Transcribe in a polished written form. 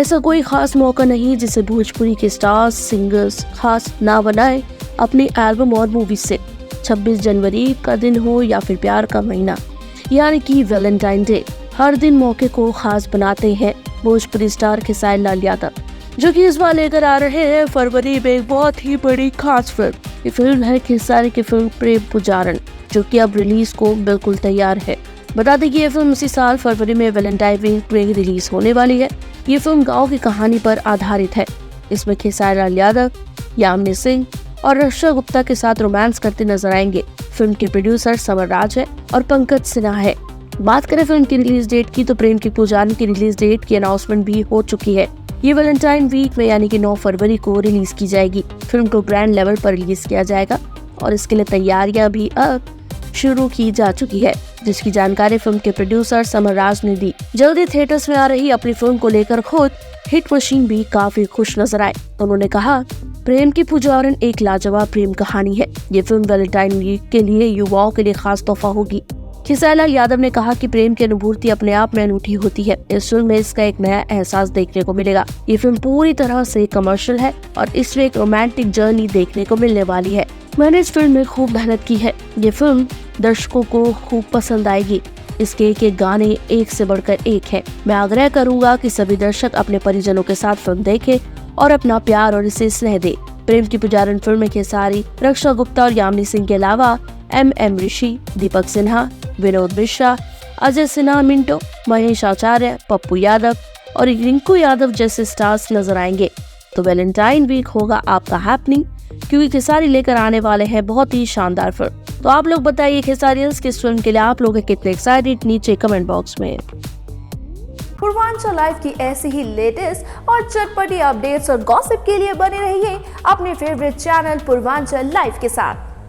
ऐसा कोई खास मौका नहीं जिसे भोजपुरी के स्टार्स सिंगर्स खास ना बनाए अपनी एल्बम और मूवी से। 26 जनवरी का दिन हो या फिर प्यार का महीना यानी कि वैलेंटाइन डे, हर दिन मौके को खास बनाते हैं भोजपुरी स्टार खेसारी लाल यादव, जो कि इस बार लेकर आ रहे हैं फरवरी में एक बहुत ही बड़ी खास फिल्म। ये फिल्म है खेसारी की फिल्म प्रेम पुजारन, जो कि अब रिलीज को बिल्कुल तैयार है। बता दें कि ये फिल्म इसी साल फरवरी में वैलेंटाइन वीक में रिलीज होने वाली है। ये फिल्म गाँव की कहानी पर आधारित है। इसमें खेसारी लाल यादव, यामिनी सिंह और रक्षा गुप्ता के साथ रोमांस करते नजर आएंगे। फिल्म के प्रोड्यूसर समर राज है और पंकज सिन्हा है। बात करें फिल्म की रिलीज डेट की तो प्रेम की पुजारन की रिलीज डेट की अनाउंसमेंट भी हो चुकी है। ये वैलेंटाइन वीक में यानी कि 9 फरवरी को रिलीज की जाएगी। फिल्म को ग्रैंड लेवल पर रिलीज किया जाएगा और इसके लिए तैयारियां भी अब शुरू की जा चुकी है, जिसकी जानकारी फिल्म के प्रोड्यूसर समर राज ने दी। जल्दी थिएटर्स में आ रही अपनी फिल्म को लेकर खुद हिट मशीन भी काफी खुश नजर आए। उन्होंने कहा, प्रेम की पुजारन एक लाजवाब प्रेम कहानी है। ये फिल्म वैलेंटाइन वीक के लिए युवाओं के लिए खास तोहफा होगी। खेसारी लाल यादव ने कहा कि प्रेम की अनुभूति अपने आप में अनूठी होती है। इस फिल्म में इसका एक नया एहसास देखने को मिलेगा। ये फिल्म पूरी तरह से कमर्शियल है और इसमें एक रोमांटिक जर्नी देखने को मिलने वाली है। मैंने इस फिल्म में खूब मेहनत की है। ये फिल्म दर्शकों को खूब पसंद आएगी। इसके एक गाने एक से बढ़कर एक है। मैं आग्रह करूंगा कि सभी दर्शक अपने परिजनों के साथ फिल्म देखें और अपना प्यार और इसे स्नेह दे। प्रेम की पुजारन फिल्म में खेसारी, रक्षा गुप्ता और यामिनी सिंह के अलावा एम ऋषि, दीपक सिन्हा, विनोद मिश्रा, अजय सिन्हा मिंटो, महेश आचार्य, पप्पू यादव और रिंकू यादव जैसे स्टार्स नजर आएंगे। तो वैलेंटाइन वीक होगा आपका हैपनिंग, क्योंकि खेसारी लेकर आने वाले हैं बहुत ही शानदार फिल्म। तो आप लोग बताइए खेसारियंस की इस फिल्म के लिए आप लोग कितने एक्साइटेड, नीचे कमेंट बॉक्स में। पूर्वांचल लाइव की ऐसी ही लेटेस्ट और चटपटी अपडेट्स और गॉसिप के लिए बने रहिए अपने फेवरेट चैनल पूर्वांचल लाइव के साथ।